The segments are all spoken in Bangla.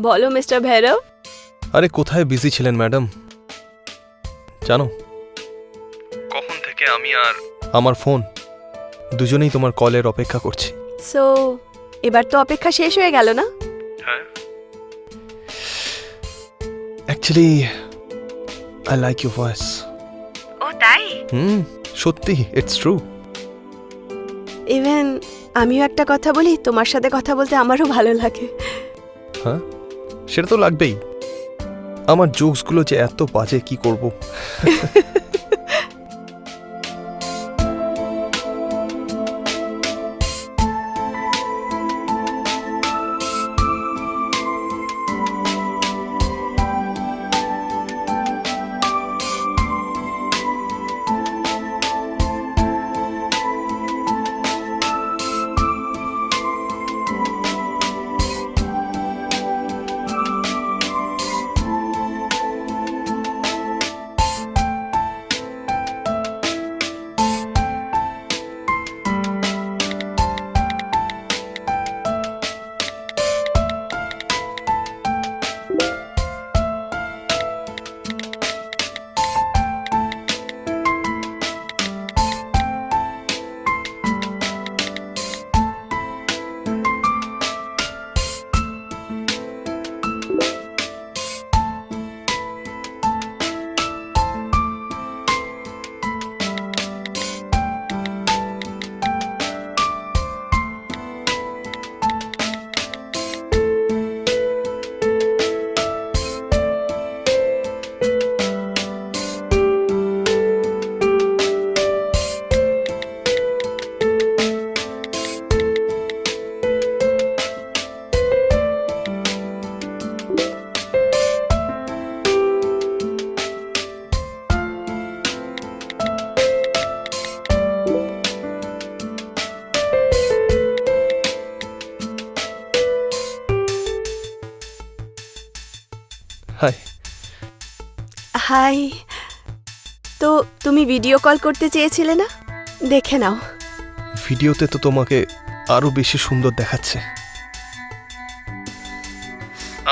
বলো মিস্টার ভৈরব। আরে কোথায় বিজি ছিলেন ম্যাডাম? জানো কখন থেকে আমি আর আমার ফোন দুজনেই তোমার কলের অপেক্ষা করছি। সো এবার তো অপেক্ষা শেষ হয়ে গেল না? হ্যাঁ, actually I like your voice. ও তাই? সত্যি, ইটস ট্রু। ইভেন আমিও একটা কথা বলি, তোমার সাথে কথা বলতে আমারও ভালো লাগে। হ্যাঁ, সেটা তো লাগবেই। আমার জোকসগুলো যে এত বাজে, কি করব। হাই। হাই। তো তুমি ভিডিও কল করতে চেয়েছিলে না? দেখে নাও। ভিডিওতে তো তোমাকে আরো বেশি সুন্দর দেখাচ্ছে।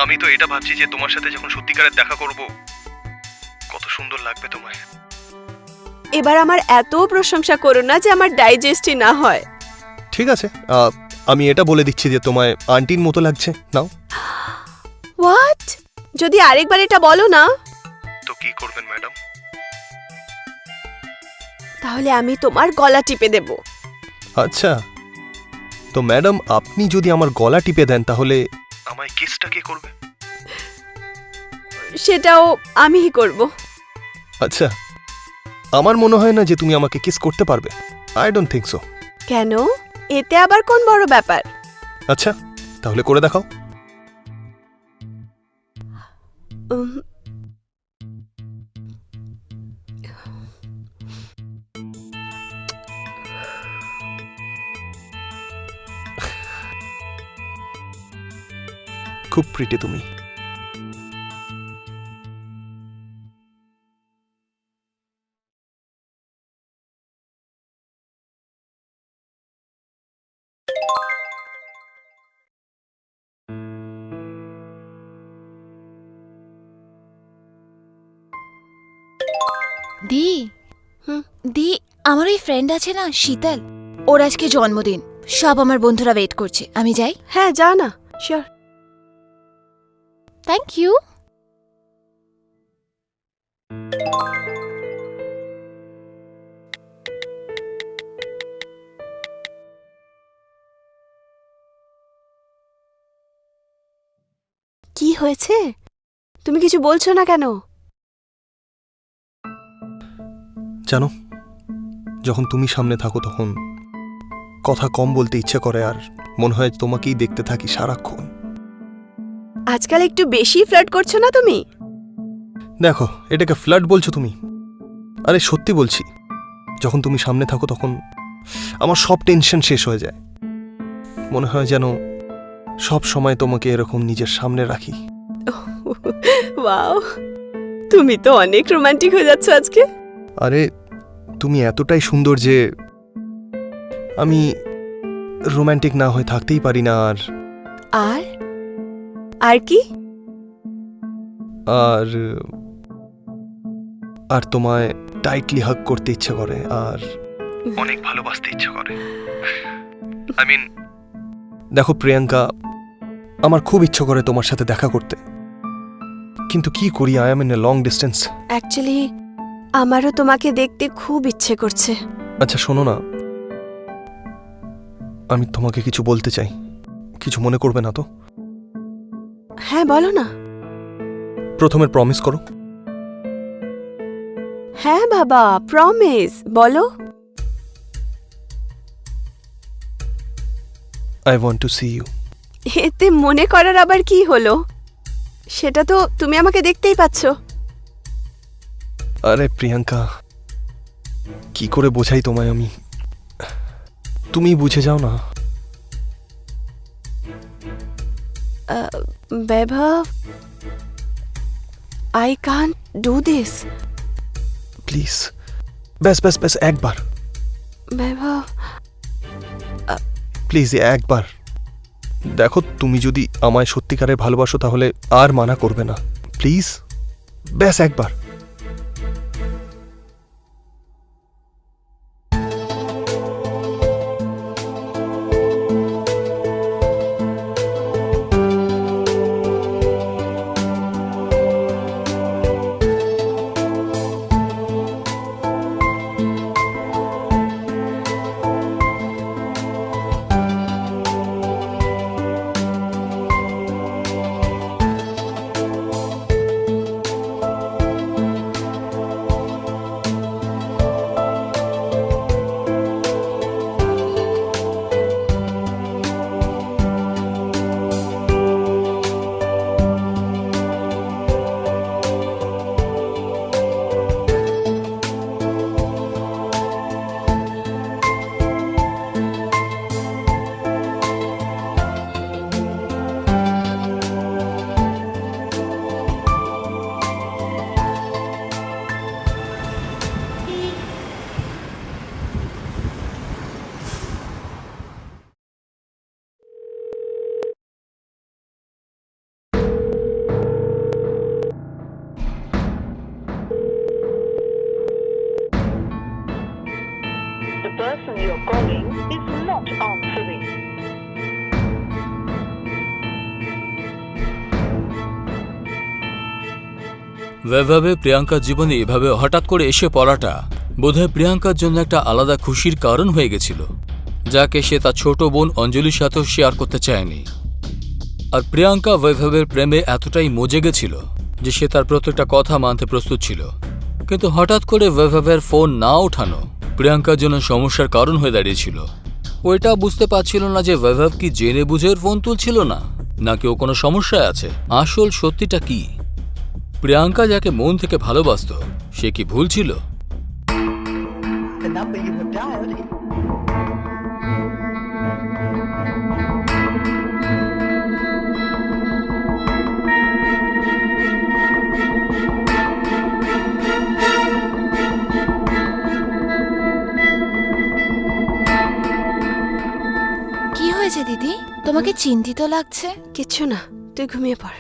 আমি তো এটা ভাবছি যে তোমার সাথে যখন সত্যিকারের দেখা করব কত সুন্দর লাগবে তোমায়। এবার আমার এত প্রশংসা করো না যে আমার ডাইজেস্টই না হয়। ঠিক আছে, আমি এটা বলে দিচ্ছি যে তোমায় আন্টির মতো লাগছে। নাও। হোয়াট? যদি আরেকবার এটা বলো না, তো কি করবেন ম্যাডাম? তাহলে আমি তোমার গলা টিপে দেব। আচ্ছা, তো ম্যাডাম আপনি যদি আমার গলা টিপে দেন তাহলে আমায় কিসটা কে করবে? সেটাও আমিই করব। আচ্ছা, আমার মনে হয় না যে তুমি আমাকে কিস করতে পারবে। I don't think so. কেন? এতে আবার কোন বড় ব্যাপার? আচ্ছা, তাহলে করে দেখাও। উম, খুব প্রিটি তুমি। দি হুম? দি আমার ওই ফ্রেন্ড আছে না শীতল, ওর আজকে জন্মদিন। সব আমার বন্ধুরা ওয়েট করছে, আমি যাই। হ্যাঁ, যা না। শিওর। Thank you. কি হয়েছে? তুমি কিছু বলছো না কেন? জানো, যখন তুমি সামনে থাকো তখন কথা কম বলতে ইচ্ছে করে, আর মনে হয় তোমাকেই দেখতে থাকি সারাক্ষণ। আজকাল একটু বেশি ফ্লার্ট করছো না তুমি? দেখো, এটাকে ফ্লার্ট বলছো তুমি? আরে সত্যি বলছি, যখন তুমি সামনে থাকো তখন আমার সব টেনশন শেষ হয়ে যায়। মনে হয় যেন সব সময় তোমাকে এরকম নিজের সামনে রাখি। ওয়াও, তুমি তো অনেক রোমান্টিক হয়ে যাচ্ছ আজকে। আরে তুমি এতটাই সুন্দর যে আমি রোমান্টিক না হয়ে থাকতেই পারি না। আর আর আর কি? আর আর তোমায় টাইটলি হাগ করতে ইচ্ছে করে আর অনেক ভালোবাসতে ইচ্ছে করে। আই মিন, দেখো প্রিয়াঙ্কা, আমার খুব ইচ্ছে করে তোমার সাথে দেখা করতে, কিন্তু কি করি, I am in a long distance. Actually আমারও তোমাকে দেখতে খুব ইচ্ছে করছে। আচ্ছা শোনো না, আমি তোমাকে কিছু বলতে চাই, কিছু মনে করবে না তো? হ্যাঁ বলো না। প্রথমে প্রমিস করো। হ্যাঁ বাবা, প্রমিস, বলো। I want to see you. এতে মনে করার আবার কি হলো? সেটা তো তুমি আমাকে দেখতেই পাচ্ছ। আরে প্রিয়াঙ্কা, কি করে বোঝাই তোমায় আমি, তুমি বুঝে যাও না। Vaibhav, I can't do this. Please, ব্যাস ব্যাস ব্যাস, একবার বৈভব, প্লিজ একবার। দেখো, তুমি যদি আমায় সত্যিকারে ভালোবাসো তাহলে আর মানা করবে না, প্লিজ, ব্যাস একবার। The person you're calling is not answering. বৈভবে প্রিয়াঙ্কার জীবনে এভাবে হঠাৎ করে এসে পড়াটা বোধহয় প্রিয়াঙ্কার জন্য একটা আলাদা খুশির কারণ হয়ে গেছিল, যাকে সে তার ছোট বোন অঞ্জলির সাথেও শেয়ার করতে চায়নি। আর প্রিয়াঙ্কা বৈভবের প্রেমে এতটাই মজে গেছিল যে সে তার প্রত্যেকটা কথা মানতে প্রস্তুত ছিল। কিন্তু হঠাৎ করে বৈভবের ফোন না ওঠানো প্রিয়াঙ্কার জন্য সমস্যার কারণ হয়ে দাঁড়িয়েছিল। ও এটা বুঝতে পারছিল না যে বৈভব কি জেনে বুঝে ওর ফোন তুলছিল না, নাকি ও কোনো সমস্যায় আছে। আসল সত্যিটা কি? প্রিয়াঙ্কা যাকে মন থেকে ভালোবাসত সে কি ভুল ছিল? The number you have dialed is কি হয়েছে দিদি? তোমাকে চিন্তিত লাগছে। কিচ্ছু না, তুই ঘুমিয়ে পড়।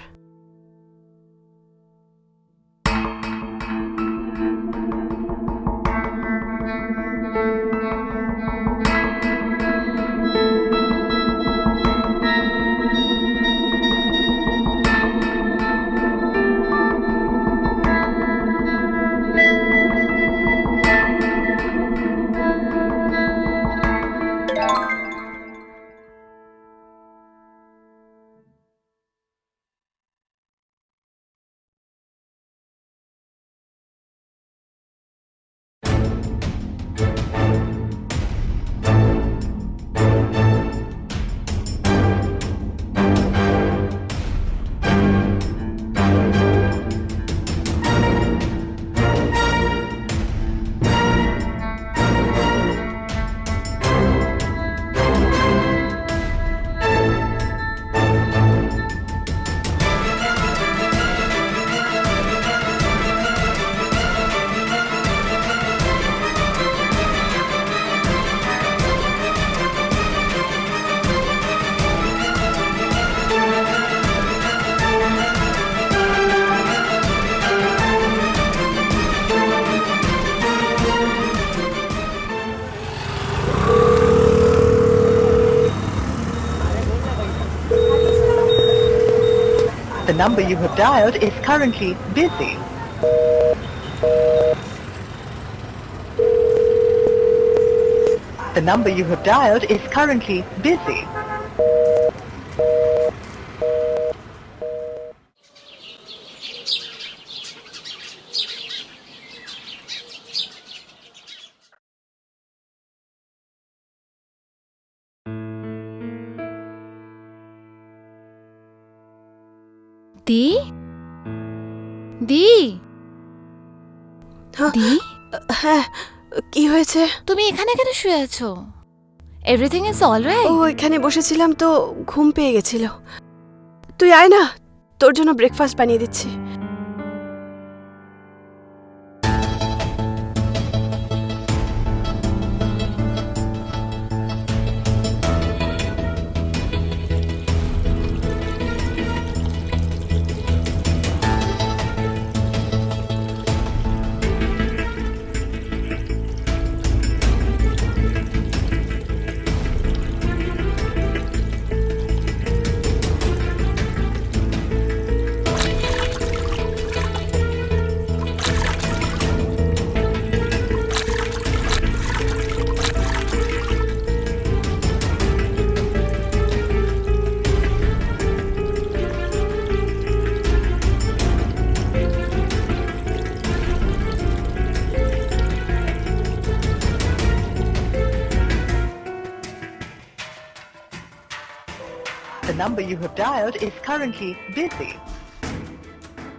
The number you have dialed is currently busy. The number you have dialed is currently busy. দি দি হ্যাঁ, দি হ্যাঁ কি হয়েছে? তুমি এখানে কেন শুয়ে আছো? Everything is alright? ও এখানে বসেছিলাম তো ঘুম পেয়ে গেছিল। তুই আয় না, তোর জন্য ব্রেকফাস্ট বানিয়ে দিচ্ছি। The number you have dialed is currently busy.